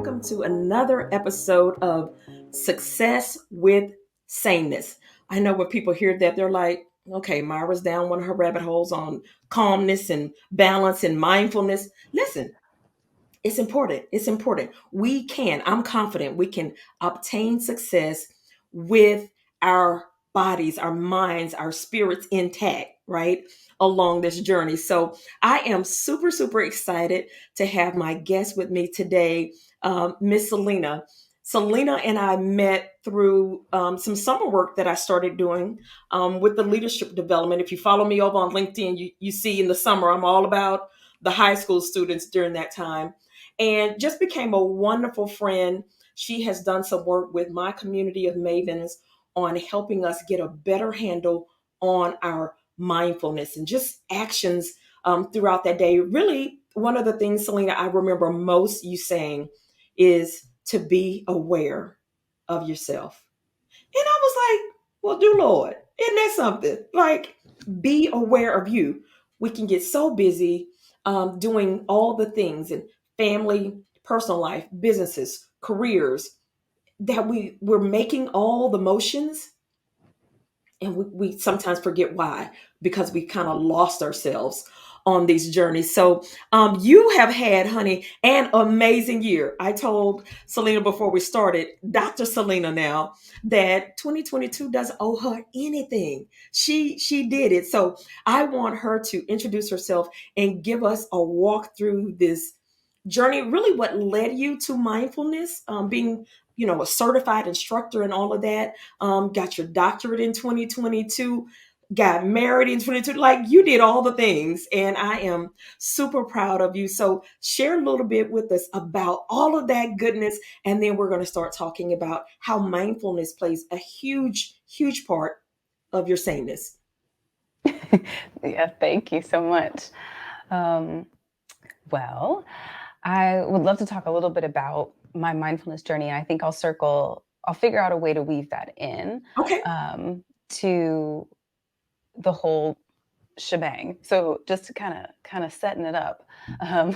welcome to another episode of Success with Saneness. I know when people hear that, they're like, okay, Myra's down one of her rabbit holes on calmness and balance and mindfulness. Listen, it's important. It's important. I'm confident we can obtain success with our bodies, our minds, our spirits intact, right? Along this journey. So I am super, super excited to have my guest with me today, Miss Selena. Selena and I met through some summer work that I started doing with the leadership development. If you follow me over on LinkedIn, you see in the summer, I'm all about the high school students during that time and just became a wonderful friend. She has done some work with my community of mavens on helping us get a better handle on our mindfulness and just actions throughout that day. Really, one of the things, Selena, I remember most you saying is to be aware of yourself. And I was like, well, do Lord, isn't that something? Like, be aware of you. We can get so busy doing all the things in family, personal life, businesses, careers, that we're making all the motions and we sometimes forget why because we kind of lost ourselves on these journeys. So you have had, honey, an amazing year. I told Selena before we started, Dr. Selena now, that 2022 doesn't owe her anything. She did it. So I want her to introduce herself and give us a walk through this journey, really what led you to mindfulness, being a certified instructor and all of that, got your doctorate in 2022, got married in 22, like you did all the things, and I am super proud of you. So share a little bit with us about all of that goodness, and then we're going to start talking about how mindfulness plays a huge part of your saneness. Yeah, thank you so much. Um, well, I would love to talk a little bit about my mindfulness journey. And I think I'll figure out a way to weave that in Okay. to the whole shebang. So just to kind of setting it up. Um,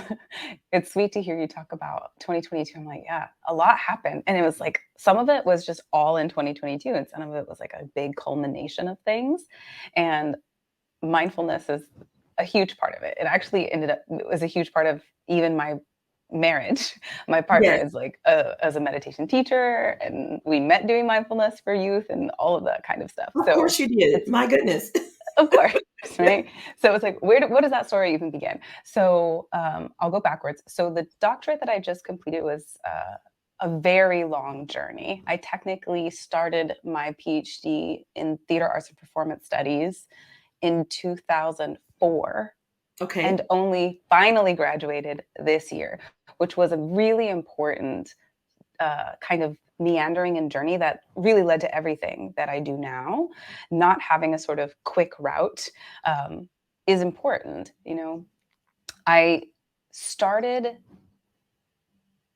it's sweet to hear you talk about 2022. I'm like, yeah, a lot happened. And it was like, some of it was just all in 2022 and some of it was like a big culmination of things. And mindfulness is a huge part of it. It actually it was a huge part of even my marriage. My partner Yes. is like as a meditation teacher, and we met doing mindfulness for youth and all of that kind of stuff. Of So course you did. it's, My goodness. of course, right? So it's like, what does that story even begin? So I'll go backwards. So the doctorate that I just completed was a very long journey. I technically started my PhD in theater arts and performance studies in 2004 and Okay. only finally graduated this year, which was a really important kind of meandering and journey that really led to everything that I do now. Not having a sort of quick route is important. I started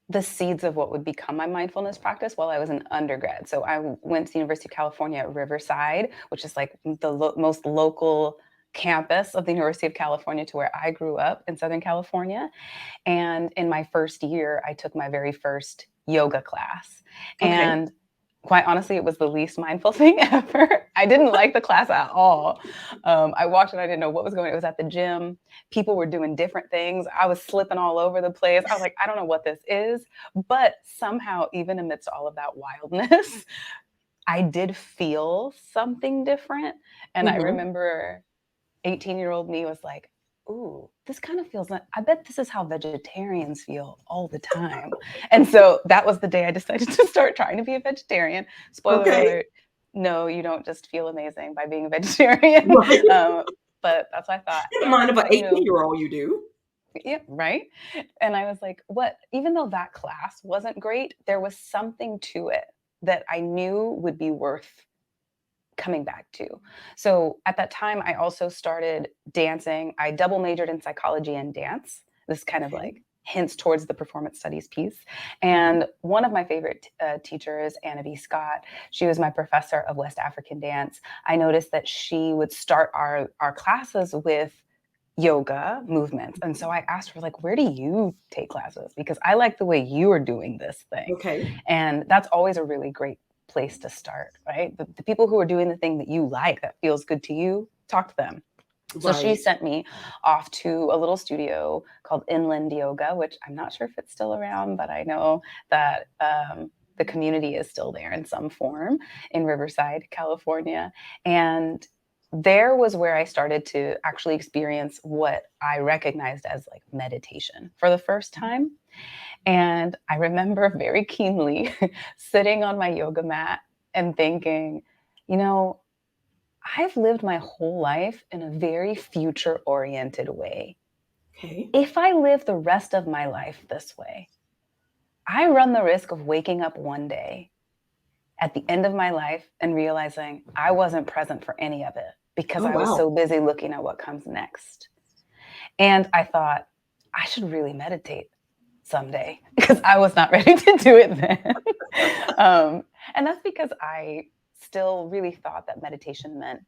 the seeds of what would become my mindfulness practice while I was an undergrad. So I went to the University of California at Riverside, which is like the most local campus of the University of California to where I grew up in Southern California. And in my first year, I took my very first yoga class. Okay. And quite honestly, it was the least mindful thing ever. I didn't like the class at all. I walked in, I didn't know what was going on. It was at the gym. People were doing different things. I was slipping all over the place. I was like, I don't know what this is. But somehow, even amidst all of that wildness, I did feel something different. And I Hmm. remember 18-year-old me was like, ooh, this kind of feels like, I bet this is how vegetarians feel all the time. And so that was the day I decided to start trying to be a vegetarian. Spoiler Okay. alert, no, you don't just feel amazing by being a vegetarian. Right. But that's what I thought. In the mind of an You know, 18-year-old, you do. yeah, right. And I was like, what? Even though that class wasn't great, there was something to it that I knew would be worth coming back to. So at that time, I also started dancing. I double majored in psychology and dance. This kind of Okay. like hints towards the performance studies piece. Hmm. And one of my favorite teachers, Anna B. Scott, she was my professor of West African dance. I noticed that she would start our classes with yoga movements. And so I asked her, like, where do you take classes? Because I like the way you are doing this thing. Okay. And that's always a really great place to start, right? The people who are doing the thing that you like, that feels good to you, talk to them. So she Right. sent me off to a little studio called Inland Yoga, which I'm not sure if it's still around, but I know that the community is still there in some form in Riverside, California. And there was where I started to actually experience what I recognized as like meditation for the first time. And I remember very keenly sitting on my yoga mat and thinking, you know, I've lived my whole life in a very future oriented way. Okay. If I live the rest of my life this way, I run the risk of waking up one day at the end of my life and realizing I wasn't present for any of it because Oh, I was wow. so busy looking at what comes next. And I thought, I should really meditate someday because I was not ready to do it then. And that's because I still really thought that meditation meant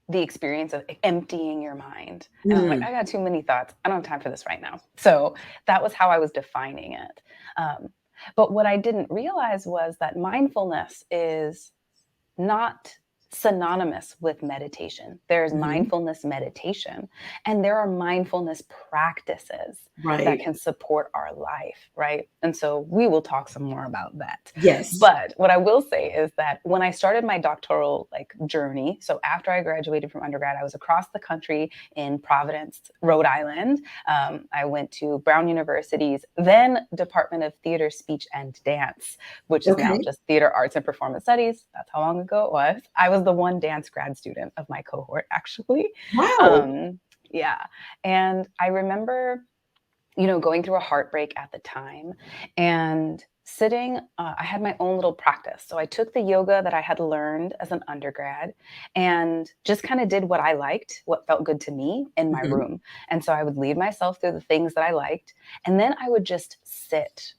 the experience of emptying your mind. And I'm like, Mm. I got too many thoughts. I don't have time for this right now. So that was how I was defining it. Um, but what I didn't realize was that mindfulness is not synonymous with meditation. There's Hmm. mindfulness meditation, and there are mindfulness practices that Right. can support our life, right? And so we will talk some more about that. Yes. But what I will say is that when I started my doctoral like journey, so after I graduated from undergrad, I was across the country in Providence, Rhode Island. I went to Brown University's then Department of Theater, Speech, and Dance, which is now Okay. just Theater Arts and Performance Studies. That's how long ago it was. I was the one dance grad student of my cohort, actually. Wow. Um, yeah. And I remember, going through a heartbreak at the time and sitting, I had my own little practice. So I took the yoga that I had learned as an undergrad and just kind of did what I liked, what felt good to me in my Hmm. room. And so I would lead myself through the things that I liked. And then I would just sit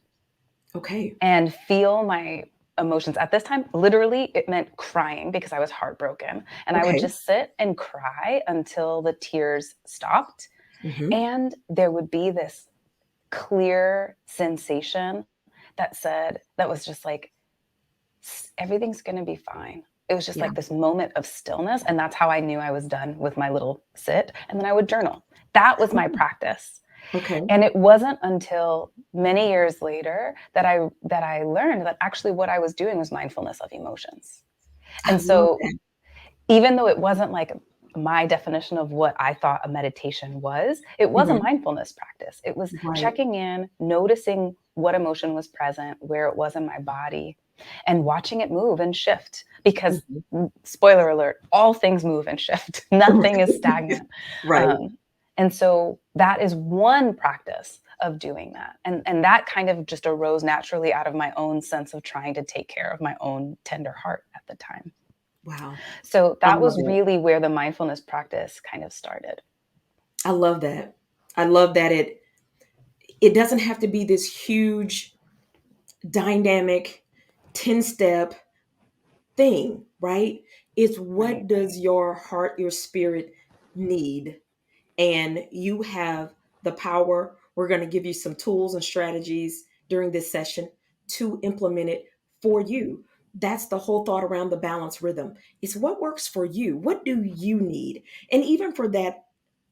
Okay. and feel my emotions. At this time, literally, it meant crying because I was heartbroken. And I would Okay. just sit and cry until the tears stopped. Hmm. And there would be this clear sensation that was just like, everything's going to be fine. It was just Yeah. like this moment of stillness. And that's how I knew I was done with my little sit. And then I would journal. That was my practice. Okay. And it wasn't until many years later that I learned that actually what I was doing was mindfulness of emotions. I And love so that. even though it wasn't like my definition of what I thought a meditation was, it was a Hmm. mindfulness practice. It was Right. checking in, noticing what emotion was present, where it was in my body, and watching it move and shift. Because, Hmm. spoiler alert, all things move and shift, nothing is stagnant. Right. Um, and so that is one practice of doing that. And that kind of just arose naturally out of my own sense of trying to take care of my own tender heart at the time. Wow. So I that love was it. really where the mindfulness practice kind of started. I love that. I love that it doesn't have to be this huge dynamic 10-step thing, right? It's Right, what right. does your heart, your spirit need? And you have the power. We're going to give you some tools and strategies during this session to implement it for you. That's the whole thought around the balance rhythm. It's what works for you. What do you need? And even for that,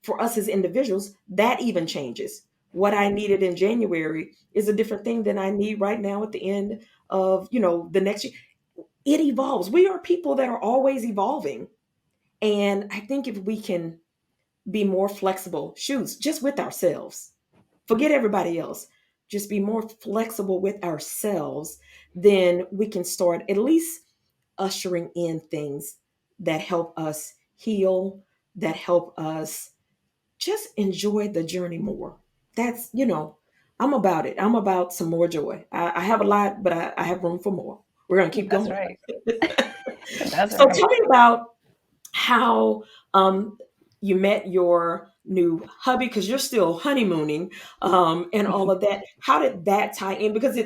for us as individuals, that even changes. What I needed in January is a different thing than I need right now at the end of, the next year. It evolves. We are people that are always evolving. And I think if we can be more flexible, shoots, just with ourselves, forget everybody else, just be more flexible with ourselves, then we can start at least ushering in things that help us heal, that help us just enjoy the journey more. That's, I'm about it. I'm about some more joy. I have a lot, but I have room for more. We're going to keep That's going. right. That's So tell right. me about how you met your new hubby, because you're still honeymooning, and all of that. How did that tie in? Because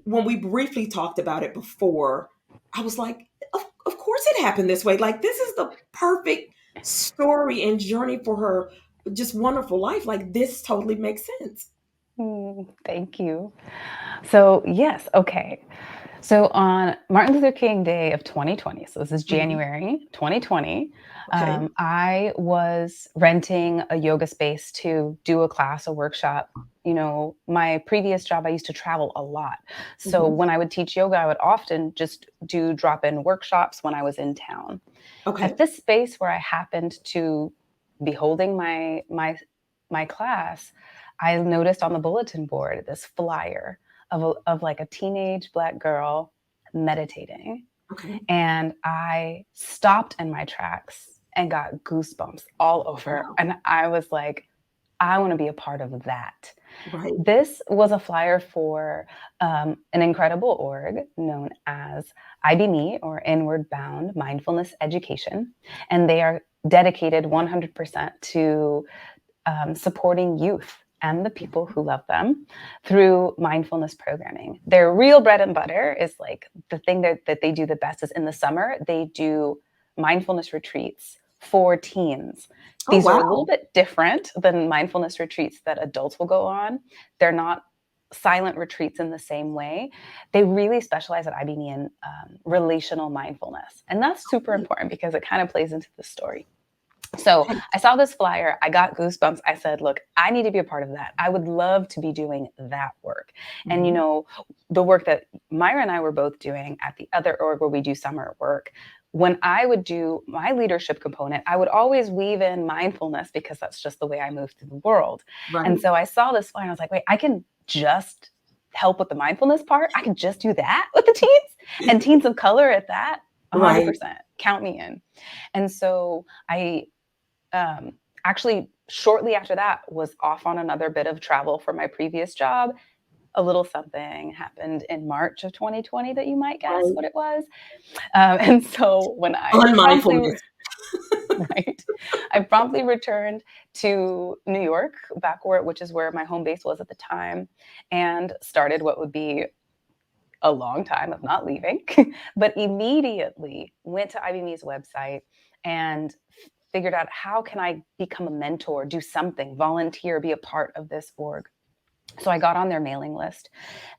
when we briefly talked about it before, I was like, of course it happened this way. Like, this is the perfect story and journey for her just wonderful life. Like, this totally makes sense. Thank you. So, yes, okay. So on Martin Luther King Day of 2020, so this is Mhm. January 2020, Okay. I was renting a yoga space to do a class, a workshop. You know, my previous job, I used to travel a lot. So Mhm. when I would teach yoga, I would often just do drop-in workshops when I was in town. At Okay. this space where I happened to be holding my class, I noticed on the bulletin board this flyer of like a teenage Black girl meditating. Okay. And I stopped in my tracks and got goosebumps all over. Wow. And I was like, I want to be a part of that. Right. This was a flyer for an incredible org known as IBME, or Inward Bound Mindfulness Education. And they are dedicated 100% to supporting youth and the people who love them through mindfulness programming. Their real bread and butter is like the thing that they do the best is in the summer, they do mindfulness retreats for teens. Oh, These are a little wow. bit different than mindfulness retreats that adults will go on. They're not silent retreats in the same way. They really specialize at IBM in relational mindfulness. And that's super Okay. important because it kind of plays into the story. So Okay. I saw this flyer. I got goosebumps. I said, look, I need to be a part of that. I would love to be doing that work. And, you Mhm. know, the work that Myra and I were both doing at the other org where we do summer work, when I would do my leadership component, I would always weave in mindfulness because that's just the way I move through the world. And Right. so I saw this flyer and I was like, wait, I can just help with the mindfulness part. I can just do that with the teens and teens of color at that. Right. 100%. Count me in. And so I um, actually shortly after that was off on another bit of travel for my previous job. A little something happened in March of 2020 that you might guess Right. what it was. And so when I promptly Unmindfulness. right, I promptly returned to New York, back where which is where my home base was at the time, and started what would be a long time of not leaving, but immediately went to IBME's website and figured out how can I become a mentor, do something, volunteer, be a part of this org. So I got on their mailing list.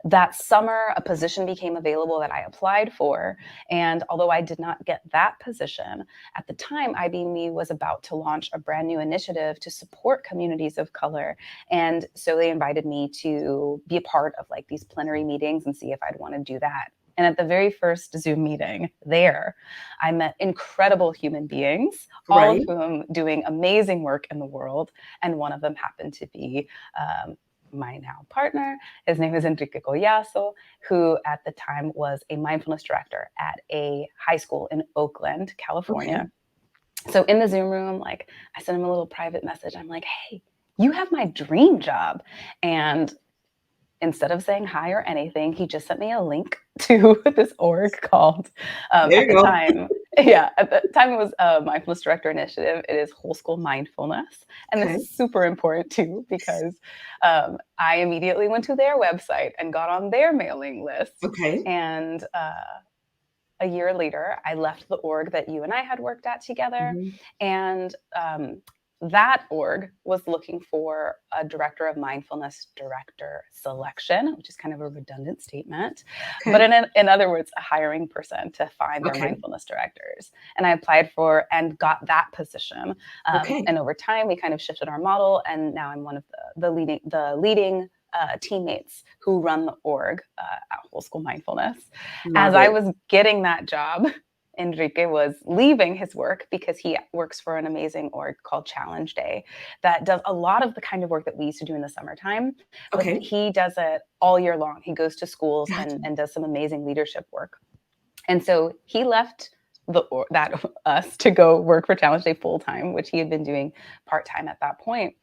That summer, a position became available that I applied for. And although I did not get that position, at the time, IBME was about to launch a brand new initiative to support communities of color. And so they invited me to be a part of like these plenary meetings and see if I'd want to do that. And at the very first Zoom meeting there, I met incredible human beings, all of Right. whom doing amazing work in the world. And one of them happened to be my now partner. His name is Enrique Collazo, who at the time was a mindfulness director at a high school in Oakland, Okay. California. So in the Zoom room, like I sent him a little private message. I'm like, hey, you have my dream job. And instead of saying hi or anything, he just sent me a link to this org called, There at you the go. time, yeah, at the time it was a mindfulness director initiative. It is WholeSchool Mindfulness. And this Okay. is super important too, because I immediately went to their website and got on their mailing list. Okay. And a year later, I left the org that you and I had worked at together. Mhm. And that org was looking for a director of mindfulness director selection, which is kind of a redundant statement. But Okay. in other words, a hiring person to find their Okay. mindfulness directors. And I applied for and got that position. Okay. And over time, we kind of shifted our model. And now I'm one of the leading teammates who run the org at WholeSchool Mindfulness. As Love I it. was getting that job, Enrique was leaving his work because he works for an amazing org called Challenge Day that does a lot of the kind of work that we used to do in the summertime, but Okay. he does it all year long. He goes to schools Gotcha. and does some amazing leadership work. And so he left that us to go work for Challenge Day full time, which he had been doing part time at that point.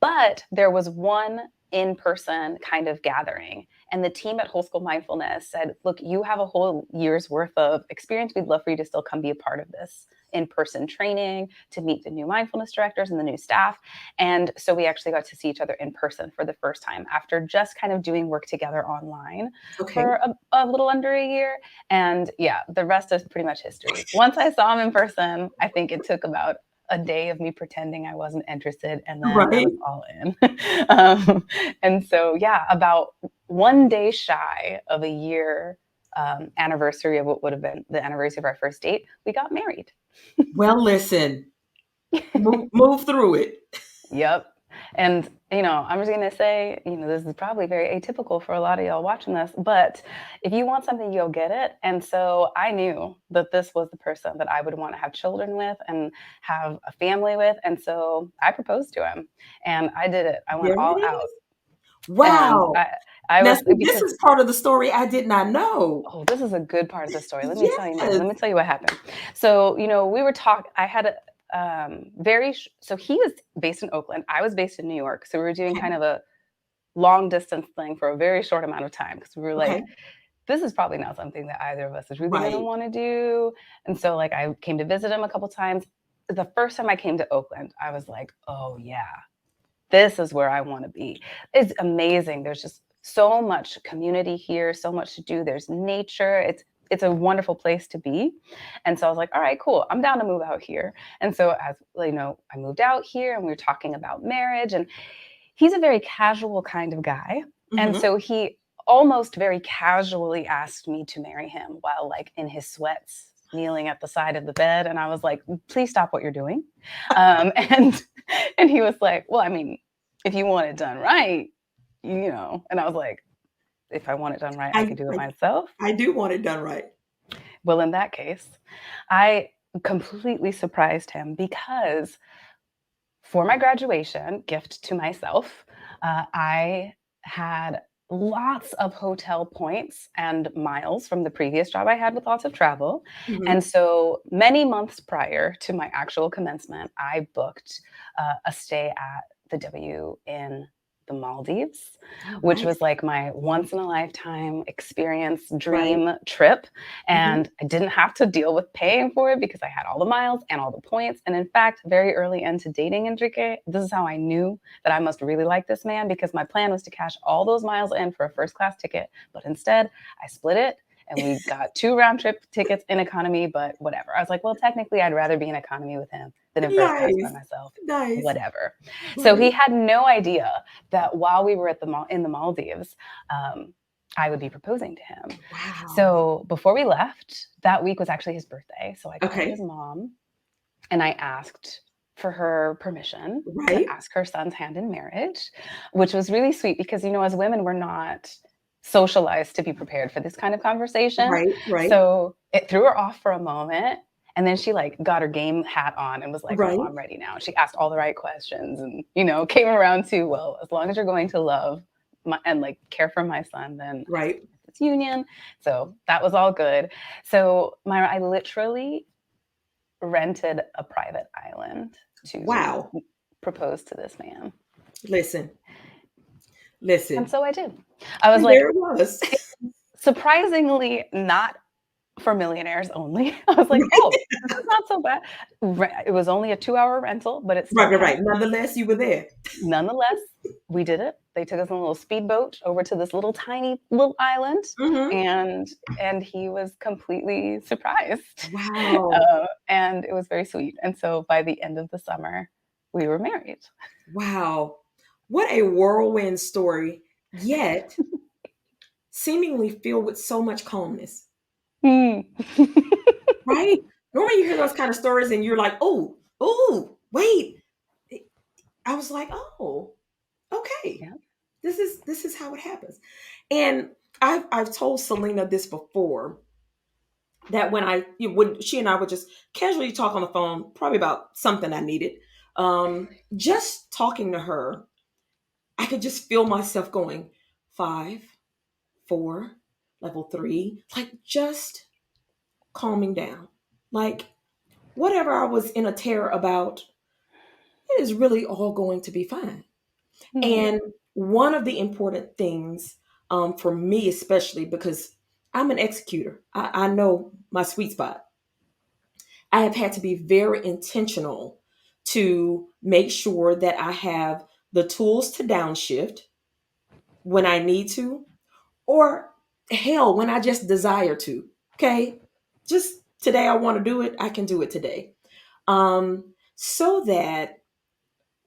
But there was one in person kind of gathering. And the team at Whole School Mindfulness said, look, you have a whole year's worth of experience. We'd love for you to still come be a part of this in person training to meet the new mindfulness directors and the new staff. And so we actually got to see each other in person for the first time after just kind of doing work together online Okay. for a little under a year. And yeah, the rest is pretty much history. Once I saw him in person, I think it took about a day of me pretending I wasn't interested, and then I Right. was all in. um, and so, yeah, about one day shy of a year anniversary of what would have been the anniversary of our first date, we got married. Well, listen, move through it. Yep. And, I'm just going to say, this is probably very atypical for a lot of y'all watching this, but if you want something, you'll get it. And so I knew that this was the person that I would want to have children with and have a family with. And so I proposed to him and I did it. I went There it all out. is. And Wow. I Now, was, see, this because, is part of the story I did not know. oh, this is a good part of the story. Let me tell you more. Yes. Let me tell you what happened. So, we were talking, I had a, so he was based in Oakland. I was based in New York. So we were doing Okay. kind of a long distance thing for a very short amount of time because we were Okay. like, this is probably not something that either of us is really going to Right. want to do. And so, like, I came to visit him a couple times. The first time I came to Oakland, I was like, oh, yeah, this is where I want to be. It's amazing. There's just so much community here, so much to do. There's nature. It's a wonderful place to be. And so I was like, all right, cool. I'm down to move out here. And so as I moved out here and we were talking about marriage, and he's a very casual kind of guy. And Hmm. so he almost very casually asked me to marry him while like in his sweats, kneeling at the side of the bed. And I was like, please stop what you're doing. And and he was like, well, I mean, if you want it done right, and I was like, if I want it done right, I I, could do it I myself. I do want it done right. Well, in that case, I completely surprised him because for my graduation gift to myself, I had lots of hotel points and miles from the previous job I had with lots of travel. And Hmm. so many months prior to my actual commencement, I booked a stay at the W in the Maldives, Oh, which nice. was like my once in a lifetime experience Right. dream trip. Hmm. And I didn't have to deal with paying for it because I had all the miles and all the points. And in fact, very early into dating Enrique, this is how I knew that I must really like this man, because my plan was to cash all those miles in for a first class ticket. But instead, I split it and we got 2 round trip tickets in economy, but whatever. I was like, well, technically, I'd rather be in economy with him than in first class by Nice. myself. Nice. Whatever. So Right. he had no idea that while we were at in the Maldives, I would be proposing to him. Wow. So before we left, that week was actually his birthday. So I called his Okay. mom and I asked for her permission to Right. ask her son's hand in marriage, which was really sweet because, as women, we're not socialized to be prepared for this kind of conversation. Right. Right. So it threw her off for a moment. And then she like got her game hat on and was like, no, Right. I'm ready now. She asked all the right questions and, came around to, well, as long as you're going to love and like care for my son, then I Right. support this union. So that was all good. So Myra, I literally rented a private island to Wow. propose to this man. Listen. And Listen. so I did. I was And like, there it was. surprisingly not for millionaires only. I was like, oh, this is not so bad. It was only a 2-hour rental, but it Right. still Right. Right. counted. Nonetheless, you were there. Nonetheless, we did it. They took us on a little speedboat over to this little tiny little island, Hmm. and he was completely surprised, Wow. and it was very sweet. And so by the end of the summer, we were married. Wow. What a whirlwind story, yet seemingly filled with so much calmness, Mm. right? Normally you hear those kind of stories and you're like, oh, wait. I was like, oh, okay. Yeah. This is how it happens. And I've told Selena this before, that when she and I would just casually talk on the phone, probably about something I needed. Just talking to her, I could just feel myself going 5, 4, level 3, like just calming down. Like whatever I was in a terror about, it is really all going to be fine. Mm. And one of the important things, for me, especially because I'm an executor, I know my sweet spot. I have had to be very intentional to make sure that I have the tools to downshift when I need to, or hell, when I just desire to. Okay. Just today, I want to do it. I can do it today. so that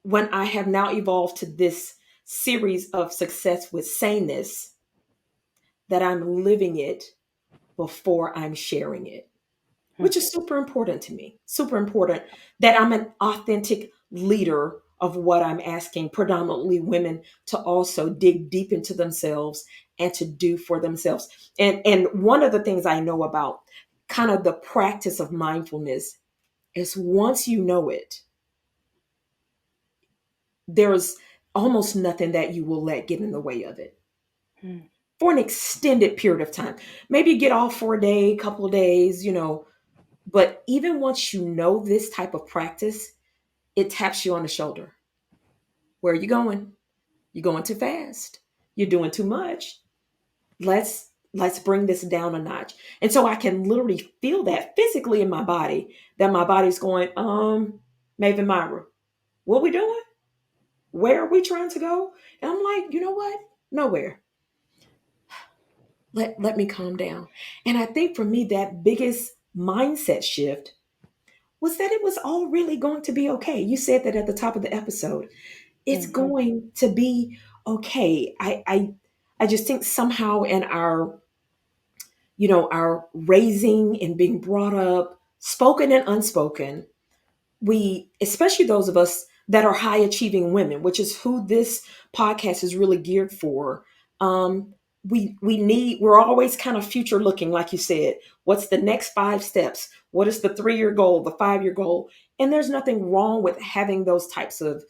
when I have now evolved to this series of success with saneness, that I'm living it before I'm sharing it, Hmm. which is super important to me. Super important that I'm an authentic leader of what I'm asking predominantly women to also dig deep into themselves and to do for themselves. And one of the things I know about kind of the practice of mindfulness is once you know it, there's almost nothing that you will let get in the way of it Hmm. for an extended period of time. Maybe you get off for a day, couple of days, but even once you know this type of practice, it taps you on the shoulder. Where are you going? You're going too fast. You're doing too much. Let's bring this down a notch. And so I can literally feel that physically in my body, that my body's going, Maven Miara, what we doing? Where are we trying to go? And I'm like, you know what? Nowhere. Let me calm down. And I think for me, that biggest mindset shift was that it was all really going to be okay. You said that at the top of the episode. It's Hmm. going to be okay. I just think somehow in our, our raising and being brought up, spoken and unspoken, we, especially those of us that are high achieving women, which is who this podcast is really geared for. um we're always kind of future looking, like you said. What's the next 5 steps? What is the 3-year goal, the 5-year goal? And there's nothing wrong with having those types of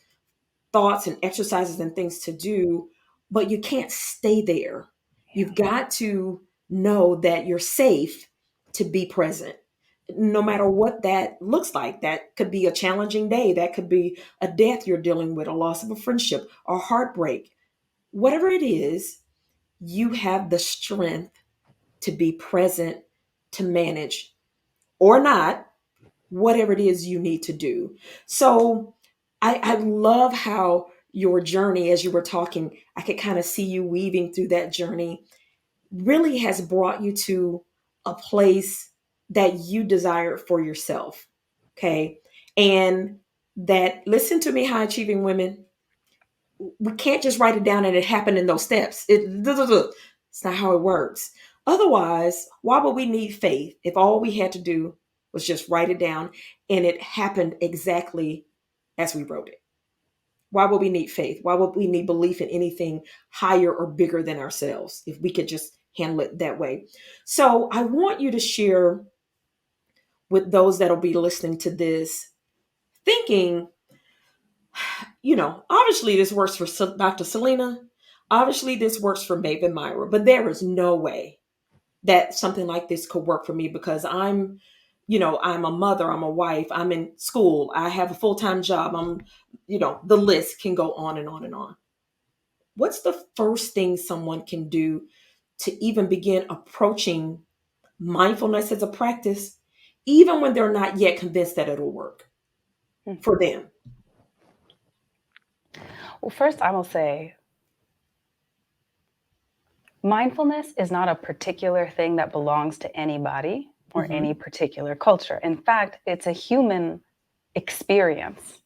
thoughts and exercises and things to do, but you can't stay there. Yeah. You've got to know that you're safe to be present, no matter what that looks like. That could be a challenging day, that could be a death you're dealing with, a loss of a friendship, or heartbreak. Whatever it is, you have the strength to be present, to manage or not whatever it is you need to do. So I love how your journey, as you were talking, I could kind of see you weaving through that journey, really has brought you to a place that you desired for yourself. Okay. And that, listen to me, high achieving women, we can't just write it down and it happened in those steps. It's not how it works. Otherwise, why would we need faith if all we had to do was just write it down and it happened exactly as we wrote it? Why would we need faith? Why would we need belief in anything higher or bigger than ourselves if we could just handle it that way? So I want you to share with those that'll be listening to this, thinking, obviously this works for Dr. Selena. Obviously this works for Maven Miara, but there is no way that something like this could work for me because I'm a mother, I'm a wife, I'm in school, I have a full-time job, the list can go on and on and on. What's the first thing someone can do to even begin approaching mindfulness as a practice, even when they're not yet convinced that it'll work Hmm. for them? Well, first, I will say mindfulness is not a particular thing that belongs to anybody or any Hmm. particular culture. In fact, it's a human experience.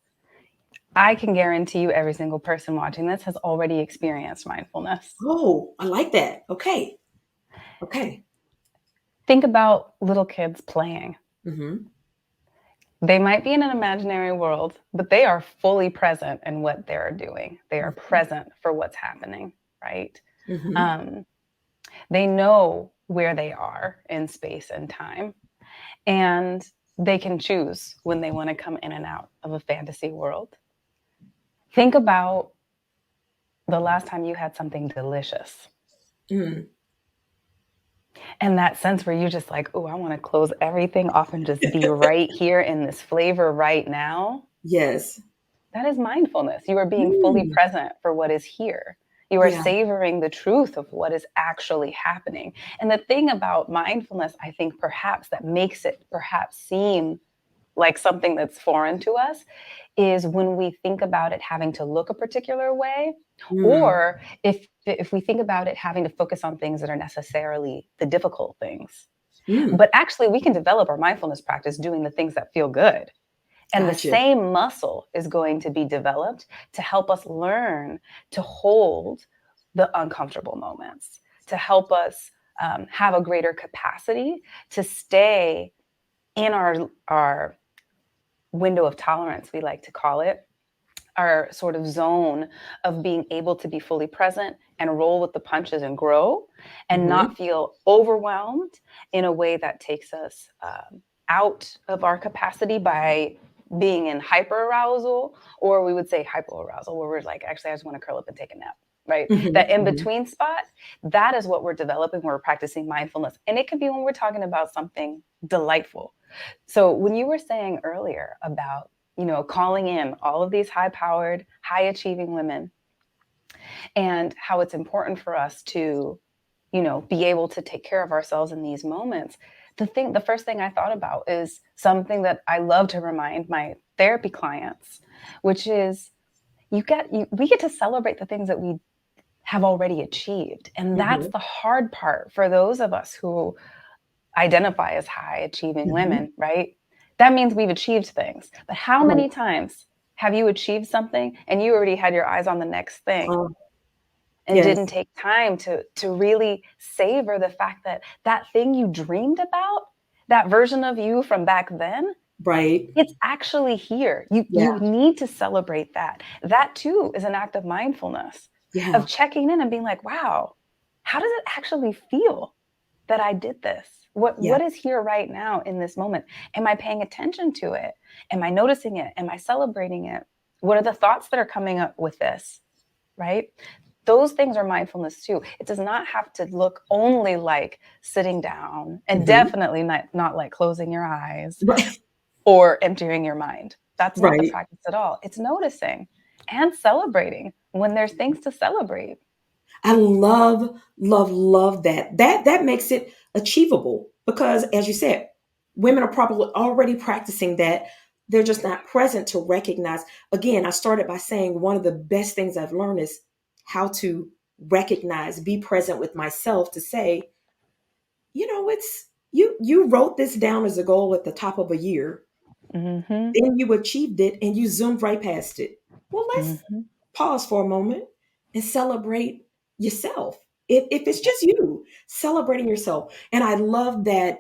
I can guarantee you every single person watching this has already experienced mindfulness. Oh, I like that. Okay. Okay. Think about little kids playing. Hmm. They might be in an imaginary world, but they are fully present in what they're doing. They are present for what's happening, right? Hmm. Um, they know where they are in space and time, and they can choose when they want to come in and out of a fantasy world. Think about the last time you had something delicious Mm. and that sense where you're just like, oh, I want to close everything off and just be right here in this flavor right now. Yes. That is mindfulness. You are being fully Mm. present for what is here. You are Yeah. savoring the truth of what is actually happening. And the thing about mindfulness, I think perhaps that makes it perhaps seem like something that's foreign to us is when we think about it having to look a particular way, Mm. or if we think about it having to focus on things that are necessarily the difficult things. Mm. But actually we can develop our mindfulness practice doing the things that feel good. And the Gotcha. same muscle is going to be developed to help us learn to hold the uncomfortable moments, to help us have a greater capacity to stay in our window of tolerance, we like to call it, our sort of zone of being able to be fully present and roll with the punches and grow and Hmm. not feel overwhelmed in a way that takes us out of our capacity by being in hyperarousal, or we would say hypoarousal, where we're like, actually, I just want to curl up and take a nap, right? Hmm. That in Hmm. between spot, that is what we're developing when we're practicing mindfulness. And it could be when we're talking about something delightful. So when you were saying earlier about, calling in all of these high powered, high achieving women and how it's important for us to, be able to take care of ourselves in these moments. The first thing I thought about is something that I love to remind my therapy clients, which is we get to celebrate the things that we have already achieved. And that's Hmm. the hard part for those of us who identify as high achieving Hmm. women, right? That means we've achieved things. But how Right. many times have you achieved something and you already had your eyes on the next thing Uh, and yes. didn't take time to really savor the fact that that thing you dreamed about, that version of you from back then, Right. it's actually here. You Yeah. need to celebrate that. That too is an act of mindfulness, of Yeah. checking in and being like, wow, how does it actually feel that I did this? Yeah. What is here right now in this moment? Am I paying attention to it? Am I noticing it? Am I celebrating it? What are the thoughts that are coming up with this? Right? Those things are mindfulness too. It does not have to look only like sitting down, and Hmm. definitely not like closing your eyes Right. or emptying your mind. That's not the Right. practice at all. It's noticing and celebrating when there's things to celebrate. I love, love, love that. That makes it achievable because, as you said, women are probably already practicing that. They're just not present to recognize. Again, I started by saying one of the best things I've learned is how to recognize, be present with myself to say, it's you wrote this down as a goal at the top of a year, Mm-hmm. then you achieved it and you zoomed right past it. Well, let's Mm-hmm. pause for a moment and celebrate yourself. If it's Yep. just you, celebrating yourself. And I love that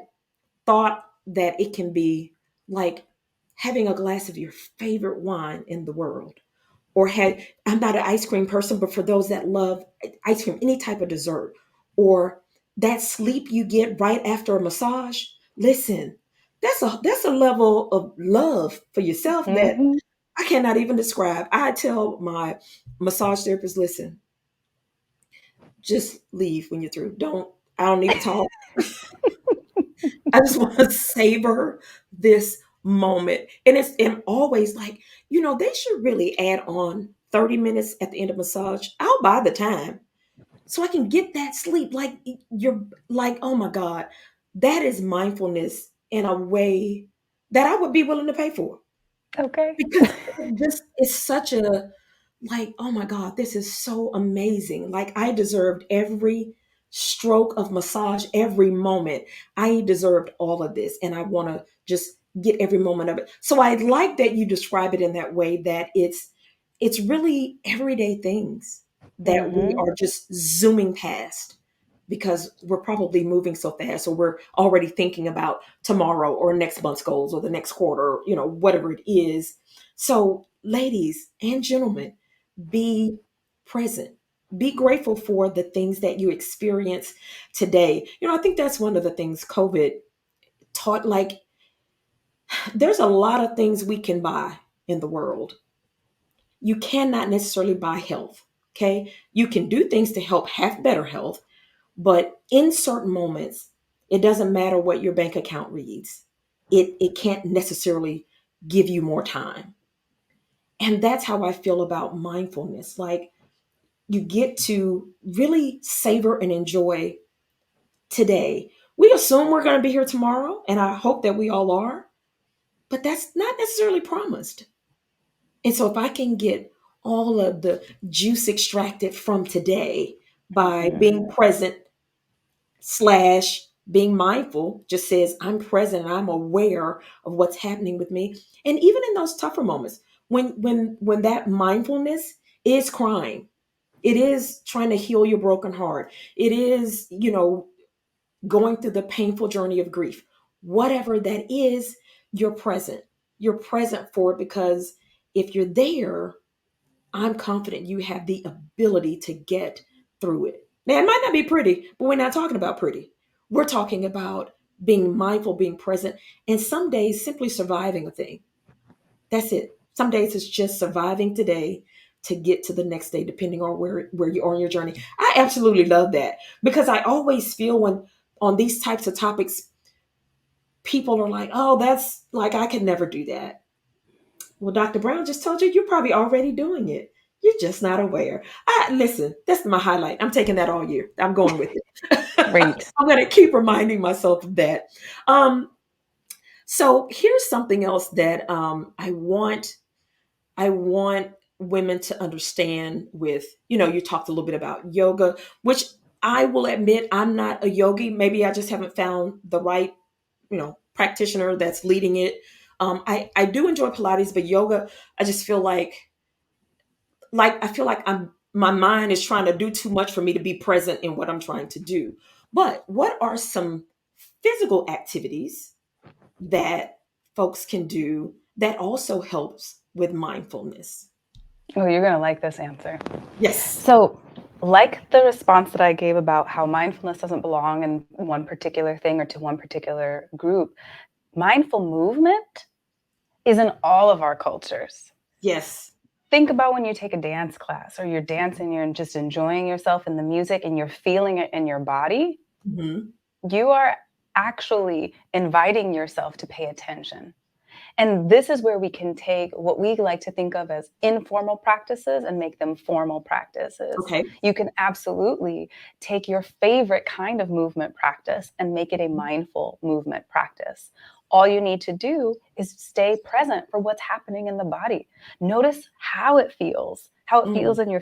thought that it can be like having a glass of your favorite wine in the world. Or had I'm not an ice cream person, but for those that love ice cream, any type of dessert, or that sleep you get right after a massage, listen, that's a level of love for yourself that Mm-hmm. I cannot even describe. I tell my massage therapist, listen, just leave when you're through. I don't need to talk. I just want to savor this moment. And always like, they should really add on 30 minutes at the end of massage. I'll buy the time so I can get that sleep. Like you're like, oh my God, that is mindfulness in a way that I would be willing to pay for. Okay. Because this is such a like, oh my God, this is so amazing. Like I deserved every stroke of massage, every moment. I deserved all of this. And I want to just get every moment of it. So I like that you describe it in that way, that it's really everyday things that we Mm-hmm. are just zooming past because we're probably moving so fast. So we're already thinking about tomorrow or next month's goals or the next quarter, whatever it is. So ladies and gentlemen, be present. Be grateful for the things that you experience today. I think that's one of the things COVID taught. Like, there's a lot of things we can buy in the world. You cannot necessarily buy health. Okay. You can do things to help have better health, but in certain moments, it doesn't matter what your bank account reads. It can't necessarily give you more time. And that's how I feel about mindfulness. Like, you get to really savor and enjoy today. We assume we're going to be here tomorrow, and I hope that we all are, but that's not necessarily promised. And so, if I can get all of the juice extracted from today by being present slash Being mindful just says I'm present and I'm aware of what's happening with me. And even in those tougher moments, when that mindfulness is crying, it is trying to heal your broken heart. It is, going through the painful journey of grief. Whatever that is, you're present. You're present for it because if you're there, I'm confident you have the ability to get through it. Now, it might not be pretty, but we're not talking about pretty. We're talking about being mindful, being present, and some days simply surviving a thing. That's it. Some days it's just surviving today to get to the next day, depending on where you are on your journey. I absolutely love that because I always feel when on these types of topics, people are like, oh, that's like, I could never do that. Well, Dr. Brown just told you you're probably already doing it. You're just not aware. Listen, that's my highlight. I'm taking that all year. I'm going with it. Great. I'm going to keep reminding myself of that. Um, so here's something else that I want women to understand with, you talked a little bit about yoga, which I will admit I'm not a yogi. Maybe I just haven't found the right, practitioner that's leading it. I do enjoy Pilates, but yoga, I just feel like I feel like my mind is trying to do too much for me to be present in what I'm trying to do. But what are some physical activities that folks can do that also helps with mindfulness? Oh, you're going to like this answer. Yes. So, like the response that I gave about how mindfulness doesn't belong in one particular thing or to one particular group, mindful movement is in all of our cultures. Yes. Think about when you take a dance class or you're dancing, you're just enjoying yourself in the music and you're feeling it in your body. Hmm. You are actually inviting yourself to pay attention. And this is where we can take what we like to think of as informal practices and make them formal practices. Okay. You can absolutely take your favorite kind of movement practice and make it a mindful movement practice. All you need to do is stay present for what's happening in the body. Notice how it Mm. feels in your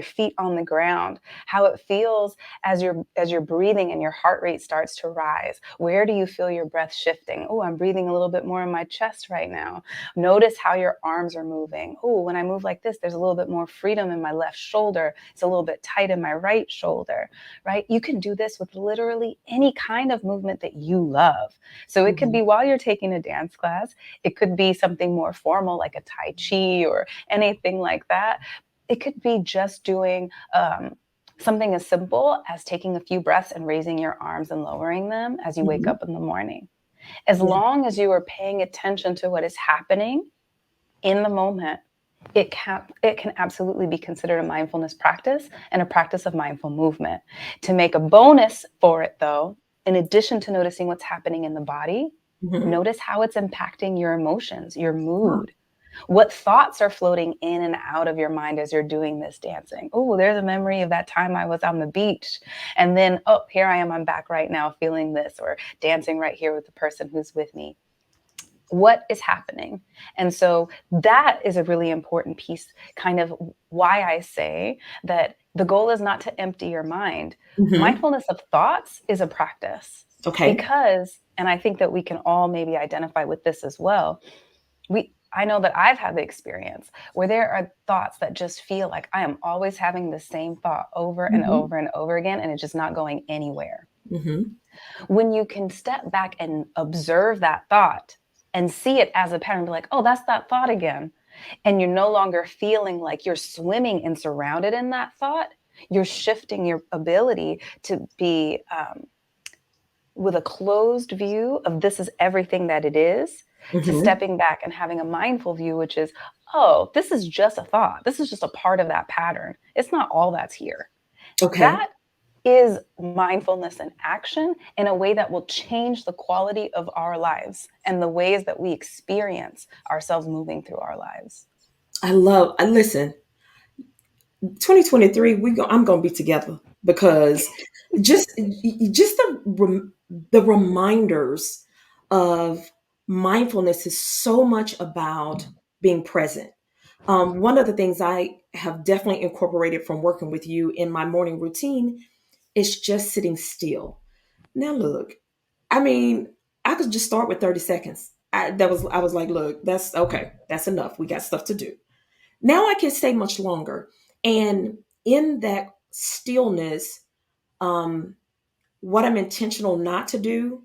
feet on the ground, how it feels as you're breathing and your heart rate starts to rise. Where do you feel your breath shifting? Oh, I'm breathing a little bit more in my chest right now. Notice how your arms are moving. Oh, when I move like this, there's a little bit more freedom in my left shoulder. It's a little bit tight in my right shoulder, right? You can do this with literally any kind of movement that you love. So it could Hmm. be while you're taking a dance class, it could be something more formal like a Tai Chi or anything like that. It could be just doing something as simple as taking a few breaths and raising your arms and lowering them as you wake Hmm. up in the morning. As Yeah. long as you are paying attention to what is happening in the moment, it can absolutely be considered a mindfulness practice and a practice of mindful movement. To make a bonus for it, though, in addition to noticing what's happening in the body, Hmm. notice how it's impacting your emotions, your mood. What thoughts are floating in and out of your mind as you're doing this dancing? Oh, there's a memory of that time I was on the beach. And then, oh, here I am, I'm back right now feeling this, or dancing right here with the person who's with me. What is happening? And so that is a really important piece, kind of why I say that the goal is not to empty your mind. Hmm. Mindfulness of thoughts is a practice Okay. because, and I think that we can all maybe identify with this as well. I know that I've had the experience where there are thoughts that just feel like I am always having the same thought over and Hmm. over and over again, and it's just not going anywhere. Hmm. When you can step back and observe that thought and see it as a pattern, be like, oh, that's that thought again. And you're no longer feeling like you're swimming and surrounded in that thought, you're shifting your ability to be with a closed view of this is everything that it is, to Hmm. stepping back and having a mindful view, which is, oh, this is just a thought. This is just a part of that pattern. It's not all that's here. Okay. That is mindfulness in action in a way that will change the quality of our lives and the ways that we experience ourselves moving through our lives. I listen. 2023, I'm gonna be together because just the reminders of mindfulness is so much about being present. One of the things I have definitely incorporated from working with you in my morning routine is just sitting still. Now look, I mean, I could just start with 30 seconds. I was like, look, that's okay. That's enough. We got stuff to do. Now I can stay much longer. And in that stillness, um, what I'm intentional not to do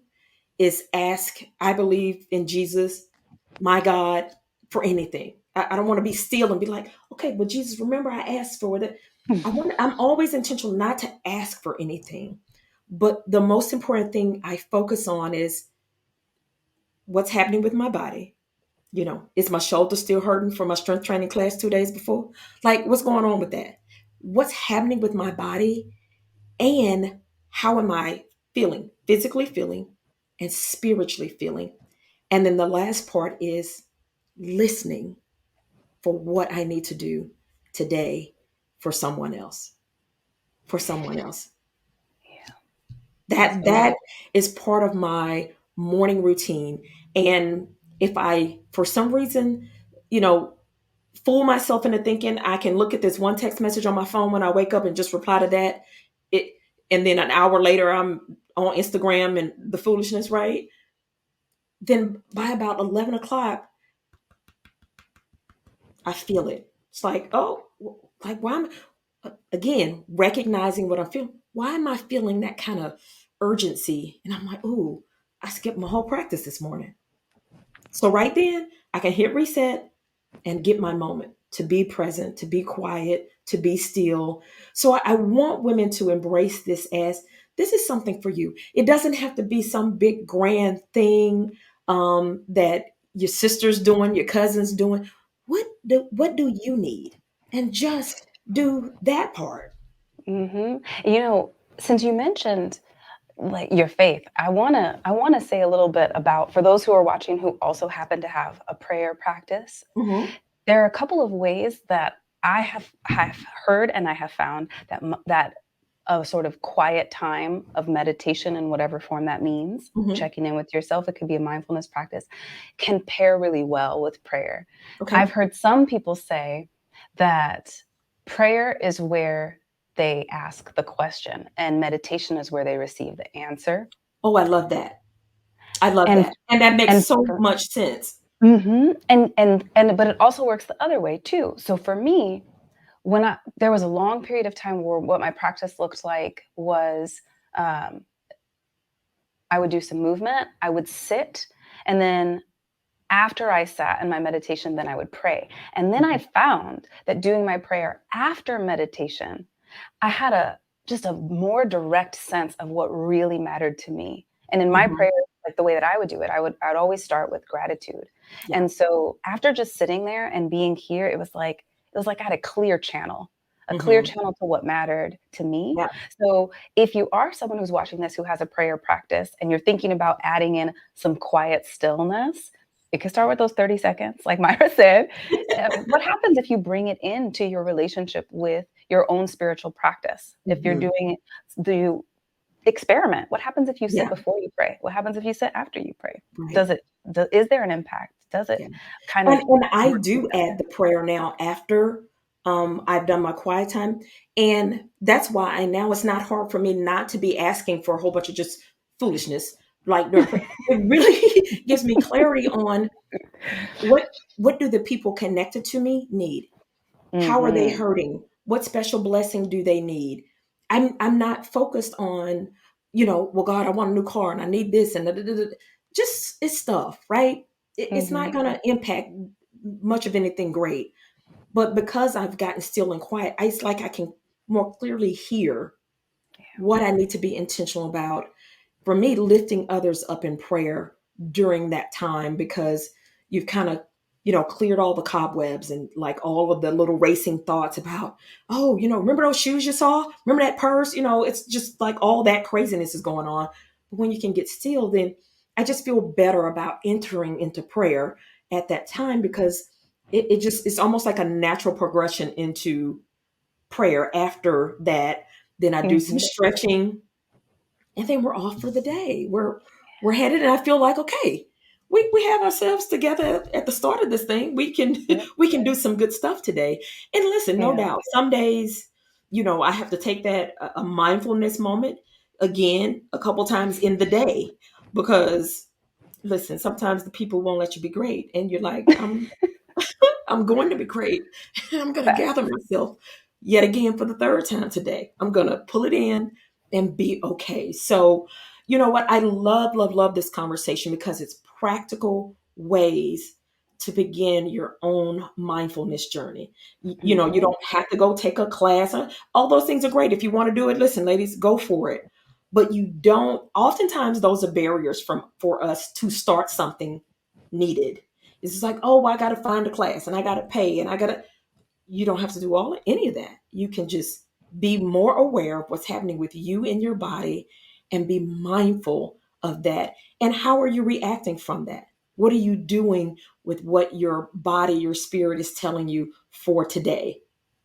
is ask, I believe in Jesus, my God, for anything. I don't want to be still and be like, okay, well, Jesus, remember I asked for that. I'm always intentional not to ask for anything. But the most important thing I focus on is what's happening with my body. You know, is my shoulder still hurting from my strength training class 2 days before? Like, what's going on with that? What's happening with my body? And how am I feeling, physically feeling and spiritually feeling? And then the last part is listening for what I need to do today for someone else, for someone else. Yeah, that's That beautiful. is part of my morning routine. And if I, for some reason, you know, fool myself into thinking I can look at this one text message on my phone when I wake up and just reply to that, it, and then an hour later I'm on Instagram and the foolishness, right? Then by about 11 o'clock, I feel it. It's like, oh, like why am again recognizing what I'm feeling? Why am I feeling that kind of urgency? And I'm like, ooh, I skipped my whole practice this morning. So right then, I can hit reset and get my moment to be present, to be quiet, to be still. So I want women to embrace this as this is something for you. It doesn't have to be some big grand thing that your sister's doing, your cousin's doing. What do you need? And just do that part. Hmm. You know, since you mentioned like your faith, I want to say a little bit about, for those who are watching who also happen to have a prayer practice. Hmm. There are a couple of ways that I have heard and I have found that that a sort of quiet time of meditation in whatever form that means, Hmm. checking in with yourself, it could be a mindfulness practice, can pair really well with prayer. Okay. I've heard some people say that prayer is where they ask the question and meditation is where they receive the answer. Oh, I love that. I love And that. And that makes and so for much sense. and but it also works the other way too. So for me, when I there was a long period of time where what my practice looked like was, um, I would do some movement, I would sit, and then after I sat in my meditation, then I would pray. And then I found that doing my prayer after meditation, I had a just a more direct sense of what really mattered to me. And in my Hmm. prayer, like the way that I would do it, I would always start with gratitude. Yeah. And so after just sitting there and being here, it was like I had a clear Hmm. channel to what mattered to me. Yeah. So if you are someone who's watching this who has a prayer practice and you're thinking about adding in some quiet stillness, it can start with those 30 seconds, like Myra said. What happens if you bring it into your relationship with your own spiritual practice? If you're Hmm. doing, do you experiment? What happens if you sit Yeah. before you pray? What happens if you sit after you pray? Right. Does it, is there an impact? Does it Yeah. kind of And I work do together? add the prayer now after I've done my quiet time. And that's why I now it's not hard for me not to be asking for a whole bunch of just foolishness like during prayer. It really gives me clarity on what what do the people connected to me need? How are they Mm-hmm. hurting? What special blessing do they need? I'm not focused on, well, God, I want a new car and I need this and da, da, da, da. Just it's stuff, right? It's not Mm-hmm. going to impact much of anything great. But because I've gotten still and quiet, it's like I can more clearly hear what I need to be intentional about. For me, lifting others up in prayer during that time because you've kind of, cleared all the cobwebs and like all of the little racing thoughts about, oh, remember those shoes you saw? Remember that purse? It's just like all that craziness is going on. But when you can get still, then I just feel better about entering into prayer at that time because it's almost like a natural progression into prayer after that. Then I do some Mm-hmm. stretching and then we're off for the day. We're headed, and I feel like okay, we have ourselves together at the start of this thing. We can Yep. we can do some good stuff today. And listen, no Yeah. doubt, some days, I have to take that a mindfulness moment. again a couple times in the day, because listen, sometimes the people won't let you be great, and you're like, I'm going to be great. I'm going to gather Facts. myself yet again for the third time today. I'm going to pull it in and be okay. So, you know what? I love, love, love this conversation because it's practical ways to begin your own mindfulness journey. You know, you Mm-hmm. don't have to go take a class. All those things are great. If you want to do it, listen, ladies, go for it. But you don't, oftentimes those are barriers for us to start something needed. It's just like, oh, I got to find a class and I got to pay and I got to. You don't have to do any of that. You can just be more aware of what's happening with you in your body and be mindful of that. And how are you reacting from that? What are you doing with what your body, your spirit is telling you for today?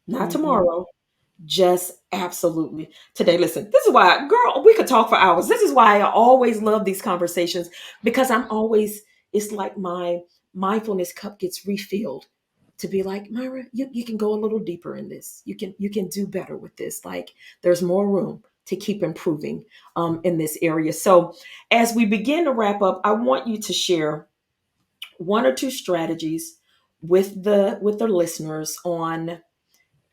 Not Mm-hmm. tomorrow, just absolutely today. Listen, this is why, girl, we could talk for hours. This is why I always love these conversations, because I'm always, it's like my mindfulness cup gets refilled to be like, Myra, you can go a little deeper in this. You can do better with this. Like, there's more room to keep improving in this area. So as we begin to wrap up, I want you to share one or two strategies with the listeners on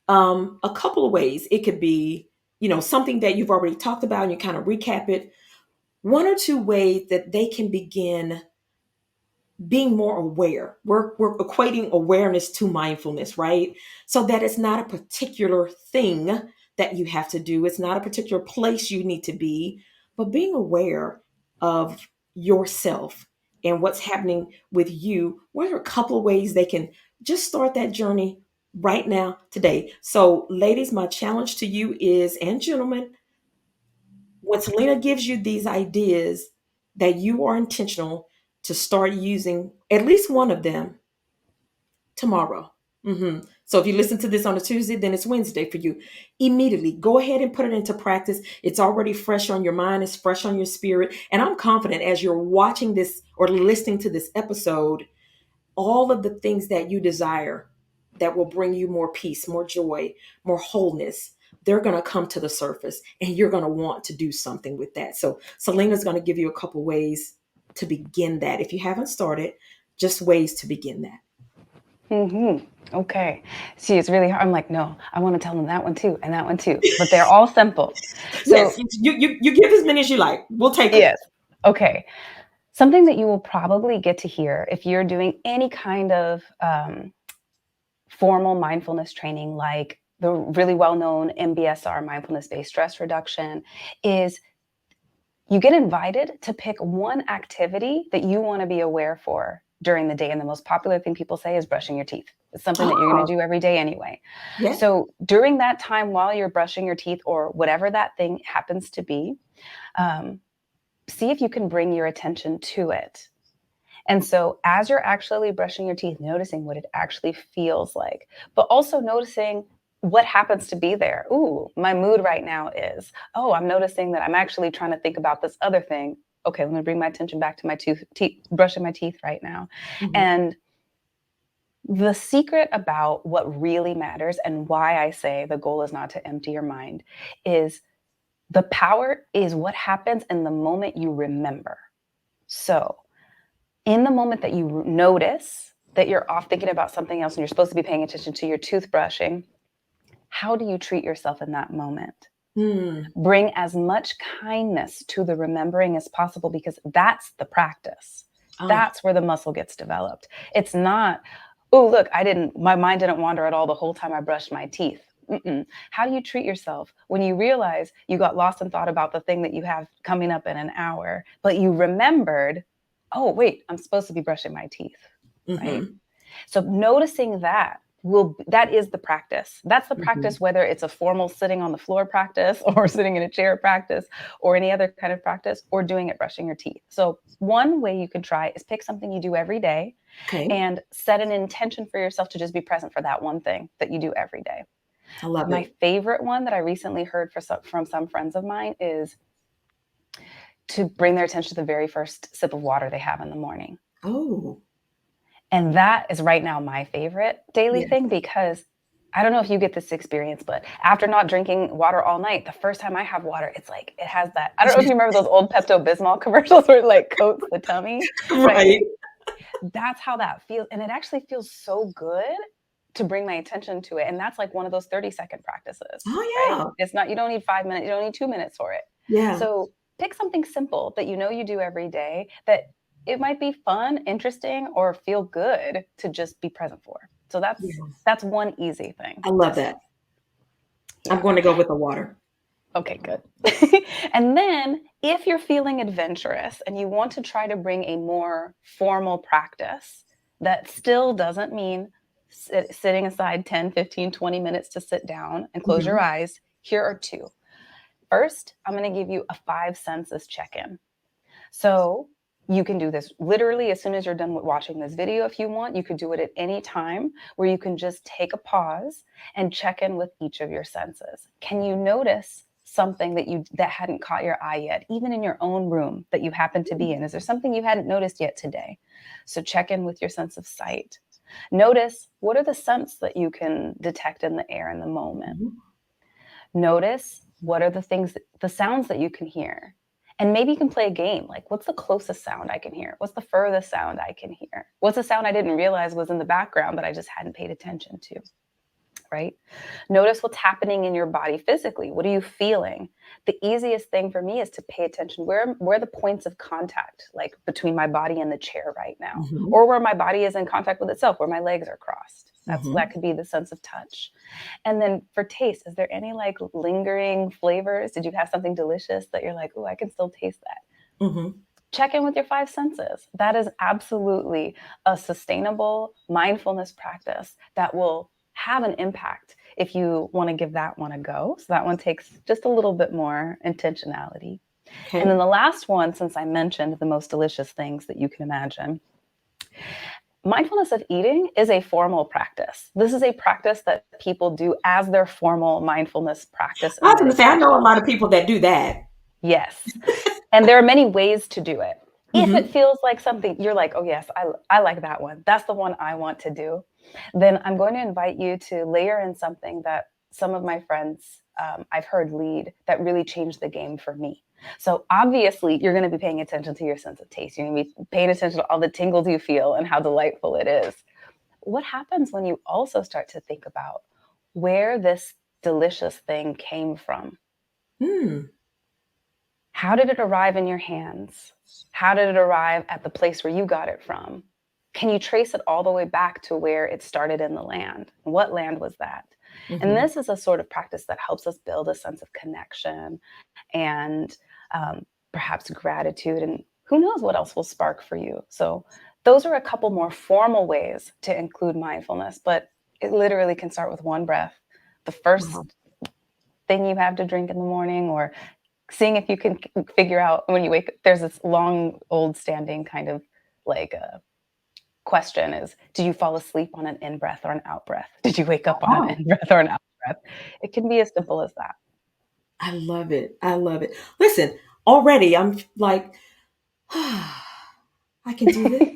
a couple of ways. It could be, something that you've already talked about and you kind of recap it. One or two ways that they can begin being more aware. We're equating awareness to mindfulness, right? So that it's not a particular thing that you have to do, it's not a particular place you need to be, but being aware of yourself and what's happening with you. What are a couple of ways they can just start that journey right now, today? So, ladies, my challenge to you is, and gentlemen, when Selena gives you these ideas, that you are intentional to start using at least one of them tomorrow. So if you listen to this on a Tuesday, then it's Wednesday for you. Immediately go ahead and put it into practice. It's already fresh on your mind, it's fresh on your spirit. And I'm confident as you're watching this or listening to this episode, all of the things that you desire that will bring you more peace, more joy, more wholeness, they're going to come to the surface and you're going to want to do something with that. So, Selena's going to give you a couple ways to begin that. If you haven't started, just ways to begin that. Mm-hmm. Okay. See, it's really hard. I'm like, no, I want to tell them that one too and that one too, but they're all simple. Yes, So, you give as many as you like. We'll take them. yes. Okay. Something that you will probably get to hear if you're doing any kind of formal mindfulness training, like the really well-known MBSR, mindfulness-based stress reduction, is you get invited to pick one activity that you want to be aware for during the day. And the most popular thing people say is brushing your teeth. It's something that you're going Ah, to do every day anyway. yeah. So during that time, while you're brushing your teeth or whatever that thing happens to be, um, see if you can bring your attention to it. And so as you're actually brushing your teeth, noticing what it actually feels like, but also noticing what happens to be there. Ooh, my mood right now is, oh, I'm noticing that I'm actually trying to think about this other thing. Okay, let me bring my attention back to my teeth, brushing my teeth right now. Mhm. And the secret about what really matters and why I say the goal is not to empty your mind is the power is what happens in the moment you remember. So in the moment that you notice that you're off thinking about something else and you're supposed to be paying attention to your toothbrushing, how do you treat yourself in that moment? Mm. Bring as much kindness to the remembering as possible because that's the practice. Ah. That's where the muscle gets developed. It's not, oh, look, my mind didn't wander at all the whole time I brushed my teeth. Mm-mm. How do you treat yourself when you realize you got lost in thought about the thing that you have coming up in an hour, but you remembered, oh, wait, I'm supposed to be brushing my teeth, right? Mm-hmm. So noticing that is the practice. That's the Mm-hmm. practice, whether it's a formal sitting on the floor practice or sitting in a chair practice or any other kind of practice or doing it brushing your teeth. So one way you can try is pick something you do every day Okay. and set an intention for yourself to just be present for that one thing that you do every day. I love My it. favorite one that I recently heard from some friends of mine is to bring their attention to the very first sip of water they have in the morning. Oh, And that is right now my favorite daily yes. thing because I don't know if you get this experience, but after not drinking water all night, the first time I have water, it's like it has that. I don't know if you remember those old Pepto-Bismol commercials where it like coats the tummy, right? Right. That's how that feels. And it actually feels so good to bring my attention to it. And that's like one of those 30-second practices, Oh right? yeah. It's not, you don't need 5 minutes, you don't need 2 minutes for it. Yeah. So pick something simple that you know you do every day that it might be fun, interesting, or feel good to just be present for. So Yeah. that's one easy thing. I love Just that. I'm yeah. going to go with the water. Okay, good. And then if you're feeling adventurous and you want to try to bring a more formal practice that still doesn't mean sitting aside 10, 15, 20 minutes to sit down and close your Mhm. eyes, here are two. First, I'm going to give you a 5 senses check-in. So you can do this literally as soon as you're done with watching this video. If you want, you could do it at any time where you can just take a pause and check in with each of your senses. Can you notice something that hadn't caught your eye yet, even in your own room that you happen to be in? Is there something you hadn't noticed yet today? So check in with your sense of sight. Notice what are the scents that you can detect in the air in the moment. Mhm. Notice what are the sounds that you can hear. And maybe you can play a game like, what's the closest sound I can hear? What's the furthest sound I can hear? What's a sound I didn't realize was in the background, but I just hadn't paid attention to? Right? Notice what's happening in your body physically. What are you feeling? The easiest thing for me is to pay attention where are the points of contact, like between my body and the chair right now, Mhm. or where my body is in contact with itself, where my legs are crossed. That Mhm. could be the sense of touch. And then for taste, is there any like lingering flavors? Did you have something delicious that you're like, oh, I can still taste that? Mhm. Check in with your 5 senses. That is absolutely a sustainable mindfulness practice that will have an impact if you want to give that one a go. So that one takes just a little bit more intentionality. And then Okay. the last one, since I mentioned the most delicious things that you can imagine, mindfulness of eating is a formal practice. This is a practice that people do as their formal mindfulness practice I and was going to say I know a meditation. lot of people that do that. Yes. And there are many ways to do it. If it Mhm. feels like something you're like, oh, yes, I like that one. That's the one I want to do. Then I'm going to invite you to layer in something that some of my friends I've heard lead that really changed the game for me. So obviously, you're going to be paying attention to your sense of taste. You're going to be paying attention to all the tingles you feel and how delightful it is. What happens when you also start to think about where this delicious thing came from? Mm. How did it arrive in your hands? How did it arrive at the place where you got it from? Can you trace it all the way back to where it started in the land? What land was that? And Mhm. this is a sort of practice that helps us build a sense of connection and perhaps gratitude. And who knows what else will spark for you. So, those are a couple more formal ways to include mindfulness, but it literally can start with one breath. The Wow. first thing you have to drink in the morning, or seeing if you can figure out when you wake up. There's this long, old standing kind of like a question is, did you fall asleep on an in breath or an out breath? Did you wake up on an Wow. in breath or an out breath? It can be as simple as that. I love it. I love it. Listen, already I'm like, I can do this.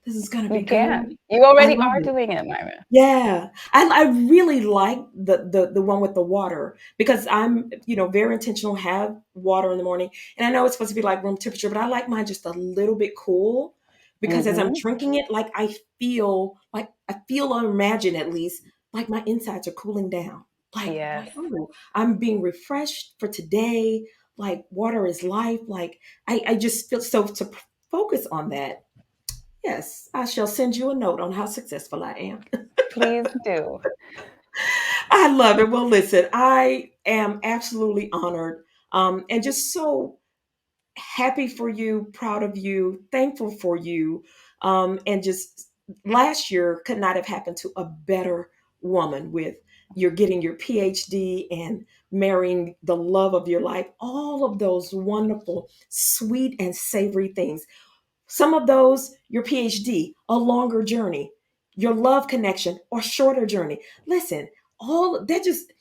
This is going to be You good. can. You I already love are it. doing it, Myra. Yeah, I really like the one with the water because I'm very intentional. Have water in the morning, and I know it's supposed to be like room temperature, but I like mine just a little bit cool because as I'm Mm-hmm. drinking it, like I feel or imagine at least like my insides are cooling down. Like Yes. oh, I'm being refreshed for today. Like water is life. Like I just feel so to focus on that. Yes, I shall send you a note on how successful I am. Please do. I love it. Well, listen, I am absolutely honored and just so happy for you, proud of you, thankful for you. And just last year could not have happened to a better woman with you're getting your PhD and marrying the love of your life, all of those wonderful, sweet, and savory things. Some of those, your PhD, a longer journey, your love connection, or shorter journey. Listen, all that just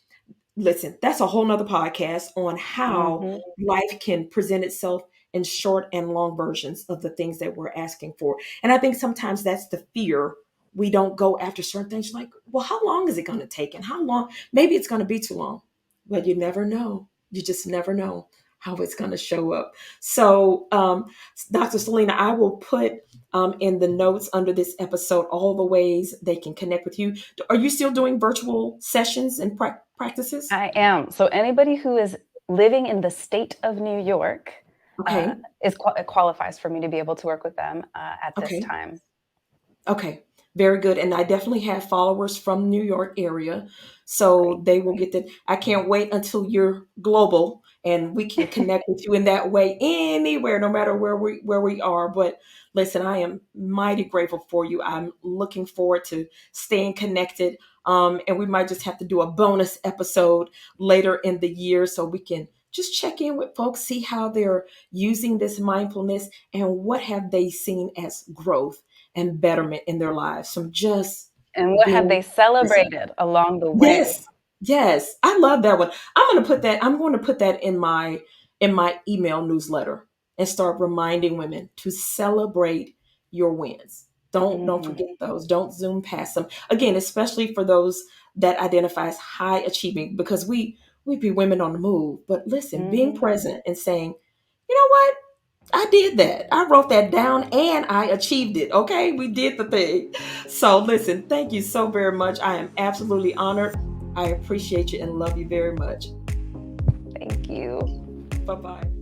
listen, that's a whole nother podcast on how Mm-hmm. life can present itself in short and long versions of the things that we're asking for. And I think sometimes that's the fear we don't go after certain things. Like, well, how long is it going to take? And how long? Maybe it's going to be too long, but you never know. You just never know how it's going to show up. So, Dr. Selena, I will put in the notes under this episode all the ways they can connect with you. Are you still doing virtual sessions and practices? I am. So anybody who is living in the state of New York Okay. qualifies for me to be able to work with them at this Okay. time. Okay, very good. And I definitely have followers from New York area, so Great. they will get that. I can't wait until you're global and we can connect with you in that way anywhere, no matter where we are. But listen, I am mighty grateful for you. I'm looking forward to staying connected. And we might just have to do a bonus episode later in the year so we can just check in with folks, see how they're using this mindfulness and what have they seen as growth and betterment in their lives from just And what have being they present. celebrated along the way? Yes. Yes. I love that one. I'm going to put that in my email newsletter and start reminding women to celebrate your wins. Don't Mm-hmm. forget those. Don't zoom past them. Again, especially for those that identify as high achieving, because we be women on the move. But listen, being Mm-hmm. present and saying, you know what? I did that. I wrote that down and I achieved it. Okay, we did the thing. So, listen, thank you so very much. I am absolutely honored. I appreciate you and love you very much. Thank you. Bye bye.